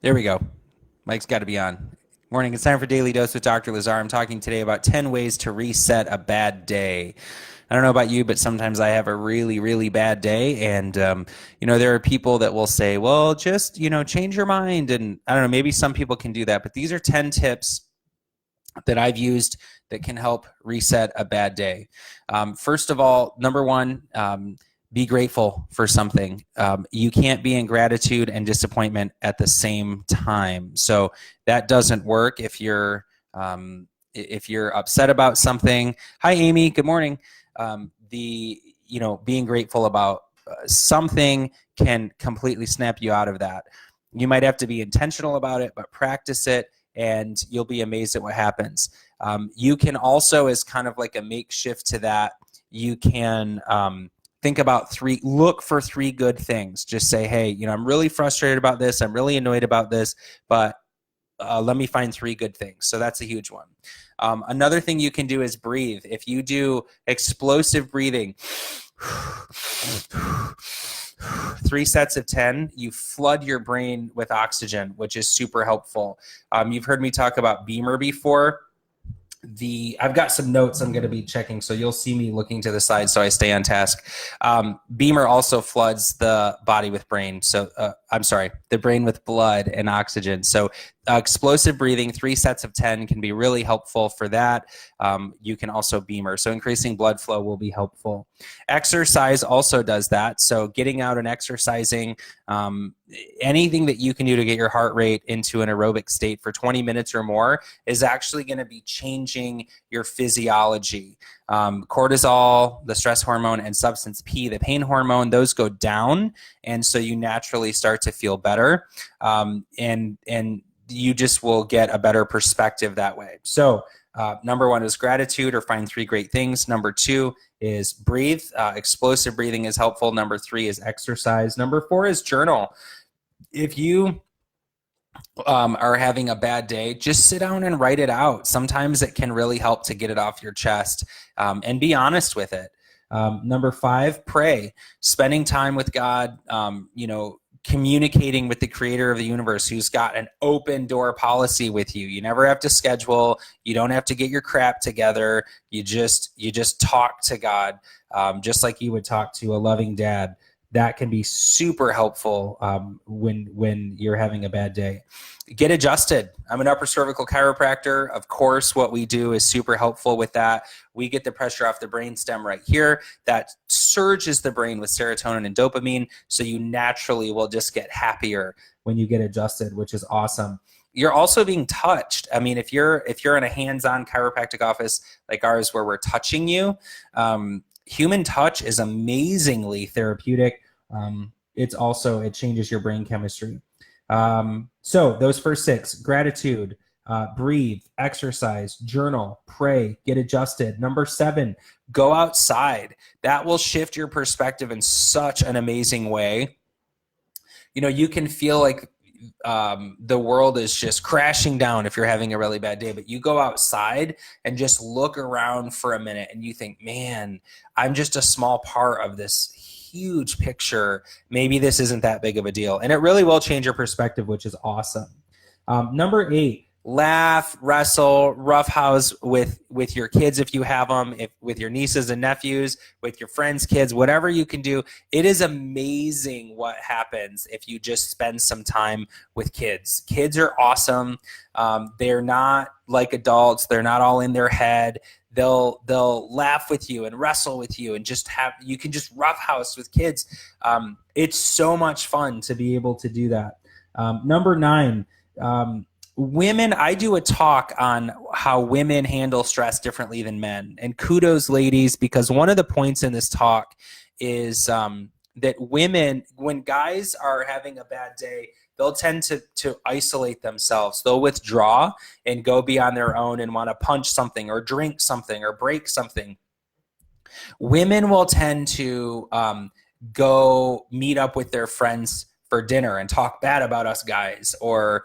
There we go. Mike's got to be on. Morning. It's time for Daily Dose with Dr. Lazar. I'm talking today about 10 ways to reset a bad day. I don't know about you, but sometimes I have a really, really bad day. And, there are people that will say, well, just, change your mind. And I don't know, maybe some people can do that. But these are 10 tips that I've used that can help reset a bad day. First of all, number one, be grateful for something. You can't be in gratitude and disappointment at the same time. So that doesn't work if you're upset about something. Hi, Amy. Good morning. Being grateful about something can completely snap you out of that. You might have to be intentional about it, but practice it, and you'll be amazed at what happens. You can also, as kind of like a makeshift to that, you can think about look for three good things. Just say, hey, I'm really frustrated about this. I'm really annoyed about this, but let me find three good things. So that's a huge one. Another thing you can do is breathe. If you do explosive breathing, 3 sets of 10, you flood your brain with oxygen, which is super helpful. You've heard me talk about Beamer before. I've got some notes I'm going to be checking, so you'll see me looking to the side so I stay on task. Beamer also floods the body with brain. So the brain with blood and oxygen. So explosive breathing, 3 sets of 10 can be really helpful for that. You can also Beamer. So increasing blood flow will be helpful. Exercise also does that. So getting out and exercising, anything that you can do to get your heart rate into an aerobic state for 20 minutes or more is actually going to be changing your physiology. Cortisol, the stress hormone, and substance P, the pain hormone, those go down. And so you naturally start to feel better. And you just will get a better perspective that way. So number one is gratitude, or find 3 great things. Number 2 is breathe. Explosive breathing is helpful. Number 3 is exercise. Number 4 is journal. If you are having a bad day, just sit down and write it out. Sometimes it can really help to get it off your chest, and be honest with it. Number 5, pray. Spending time with God, communicating with the creator of the universe, who's got an open door policy with you. You never have to schedule. You don't have to get your crap together. You just talk to God, just like you would talk to a loving dad. That can be super helpful when you're having a bad day. Get adjusted. I'm an upper cervical chiropractor. Of course, what we do is super helpful with that. We get the pressure off the brainstem right here. That surges the brain with serotonin and dopamine, so you naturally will just get happier when you get adjusted, which is awesome. You're also being touched. I mean, if you're in a hands-on chiropractic office like ours where we're touching you, human touch is amazingly therapeutic. It changes your brain chemistry. So those first 6: gratitude, breathe, exercise, journal, pray, get adjusted. Number 7, go outside. That will shift your perspective in such an amazing way. You can feel like the world is just crashing down if you're having a really bad day, but you go outside and just look around for a minute and you think, man, I'm just a small part of this huge picture. Maybe this isn't that big of a deal. And it really will change your perspective, which is awesome. Number 8, laugh, wrestle, roughhouse with your kids if you have them, with your nieces and nephews, with your friends' kids, whatever you can do. It is amazing what happens if you just spend some time with kids. Kids are awesome. They're not like adults. They're not all in their head. They'll laugh with you and wrestle with you, and you can just roughhouse with kids. It's so much fun to be able to do that. Number 9, women. I do a talk on how women handle stress differently than men, and kudos, ladies, because one of the points in this talk is that women, when guys are having a bad day, they'll tend to isolate themselves. They'll withdraw and go be on their own and want to punch something or drink something or break something. Women will tend to go meet up with their friends for dinner and talk bad about us guys, or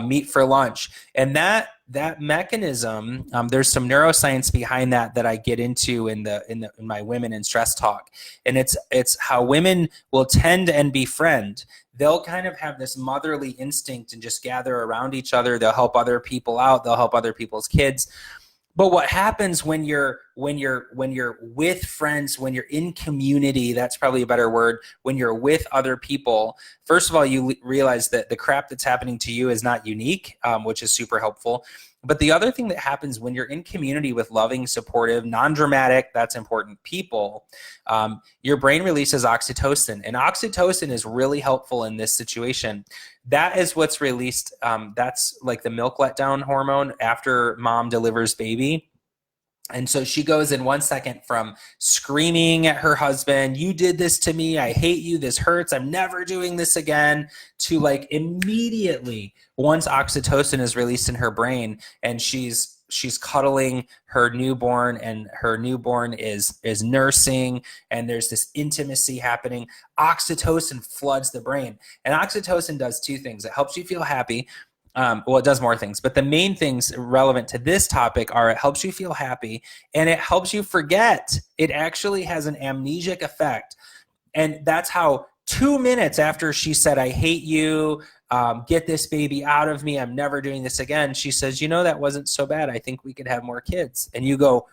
meet for lunch. And that that mechanism, there's some neuroscience behind that I get into in my women in stress talk, and it's how women will tend and befriend. They'll kind of have this motherly instinct and just gather around each other. They'll help other people out. They'll help other people's kids. But what happens when you're with friends, when you're in community, that's probably a better word, when you're with other people, first of all, you realize that the crap that's happening to you is not unique, which is super helpful. But the other thing that happens when you're in community with loving, supportive, non-dramatic, that's important, people, your brain releases oxytocin. And oxytocin is really helpful in this situation. That is what's released. That's like the milk letdown hormone after mom delivers baby. And so she goes in 1 second from screaming at her husband, "You did this to me. I hate you. This hurts. I'm never doing this again," to like immediately, once oxytocin is released in her brain and she's cuddling her newborn, and her newborn is nursing, and there's this intimacy happening, oxytocin floods the brain. And oxytocin does two things. It helps you feel happy. Well, it does more things, but the main things relevant to this topic are it helps you feel happy and it helps you forget. It actually has an amnesic effect. And that's how 2 minutes after she said, "I hate you, get this baby out of me, I'm never doing this again," she says, "You know, that wasn't so bad. I think we could have more kids." And you go,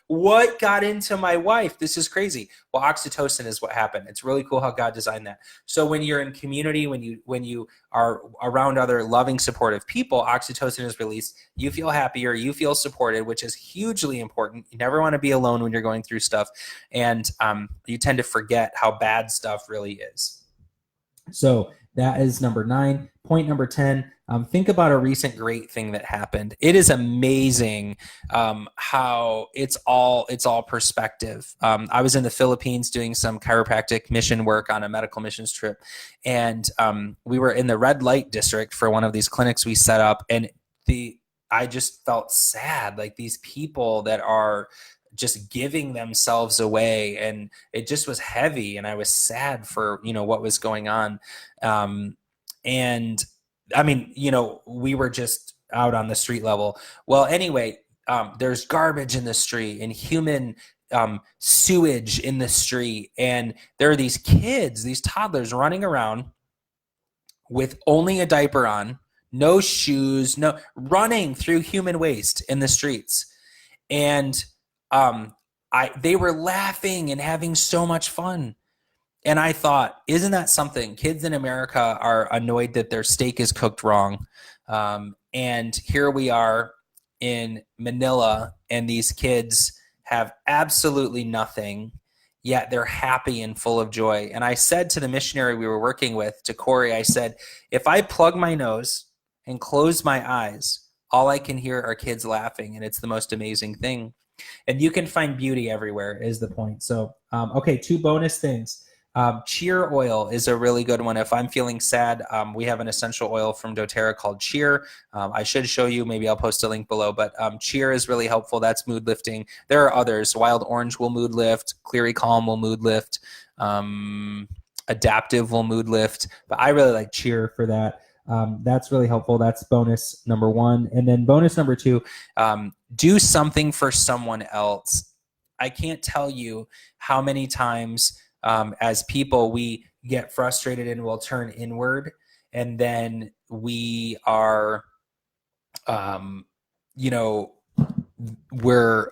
"What got into my wife? This is crazy." Well, oxytocin is what happened. It's really cool how God designed that. So when you're in community, when you are around other loving, supportive people, oxytocin is released. You feel happier, you feel supported, which is hugely important. You never want to be alone when you're going through stuff. And you tend to forget how bad stuff really is. So that is number 9. Point number 10, think about a recent great thing that happened. It is amazing how it's all perspective. I was in the Philippines doing some chiropractic mission work on a medical missions trip, and we were in the Redlight District for one of these clinics we set up, and I just felt sad, like these people that are just giving themselves away, and it just was heavy, and I was sad for what was going on. And I mean, we were just out on the street level. Well, anyway, there's garbage in the street and human sewage in the street, and there are these kids, these toddlers running around with only a diaper on, no shoes, running through human waste in the streets. And they were laughing and having so much fun. And I thought, isn't that something? Kids in America are annoyed that their steak is cooked wrong. And here we are in Manila, and these kids have absolutely nothing, yet they're happy and full of joy. And I said to the missionary we were working with, to Corey, I said, if I plug my nose and close my eyes, all I can hear are kids laughing, and it's the most amazing thing. And you can find beauty everywhere is the point. So, okay, 2 bonus things. Cheer oil is a really good one. If I'm feeling sad, we have an essential oil from doTERRA called Cheer. I should show you, maybe I'll post a link below, but Cheer is really helpful. That's mood lifting. There are others. Wild Orange will mood lift. Cleary Calm will mood lift. Adaptive will mood lift. But I really like Cheer for that. That's really helpful. That's bonus number 1. And then bonus number 2, do something for someone else. I can't tell you how many times as people we get frustrated and we'll turn inward, and then we are, we're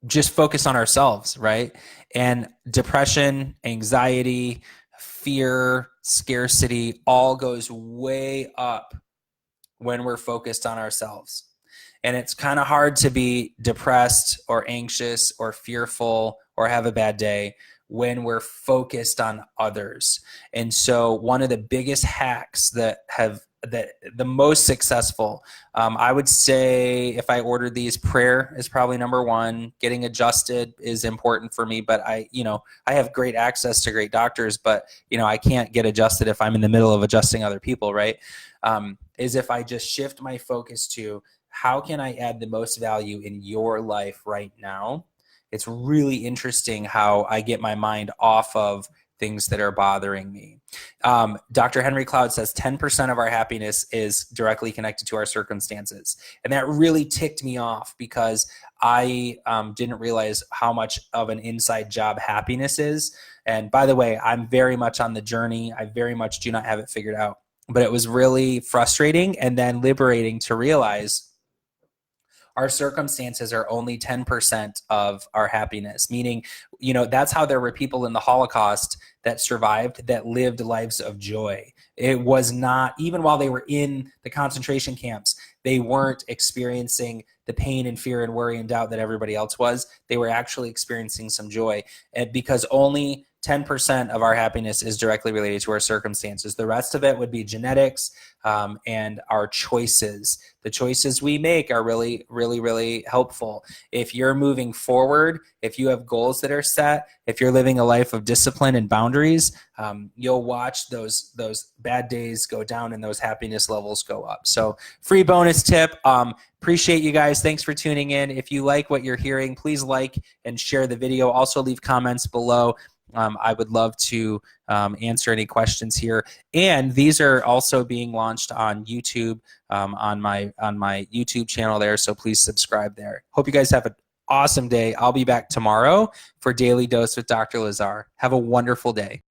just focused on ourselves, right? And depression, anxiety, fear, scarcity all goes way up when we're focused on ourselves. And it's kind of hard to be depressed or anxious or fearful or have a bad day when we're focused on others. And so one of the biggest hacks that the most successful, I would say, if I ordered these, prayer is probably number 1. Getting adjusted is important for me, but I have great access to great doctors, but I can't get adjusted if I'm in the middle of adjusting other people, right? Is if I just shift my focus to how can I add the most value in your life right now? It's really interesting how I get my mind off of things that are bothering me. Dr. Henry Cloud says 10% of our happiness is directly connected to our circumstances. And that really ticked me off because I didn't realize how much of an inside job happiness is. And by the way, I'm very much on the journey. I very much do not have it figured out. But it was really frustrating and then liberating to realize our circumstances are only 10% of our happiness, meaning, that's how there were people in the Holocaust that survived that lived lives of joy. It was not, even while they were in the concentration camps, they weren't experiencing the pain and fear and worry and doubt that everybody else was. They were actually experiencing some joy, and because only 10% of our happiness is directly related to our circumstances. The rest of it would be genetics and our choices. The choices we make are really, really, really helpful. If you're moving forward, if you have goals that are set, if you're living a life of discipline and boundaries, you'll watch those bad days go down and those happiness levels go up. So free bonus tip. Appreciate you guys. Thanks for tuning in. If you like what you're hearing, please like and share the video. Also leave comments below. I would love to answer any questions here. And these are also being launched on YouTube, on my YouTube channel there. So please subscribe there. Hope you guys have an awesome day. I'll be back tomorrow for Daily Dose with Dr. Lazar. Have a wonderful day.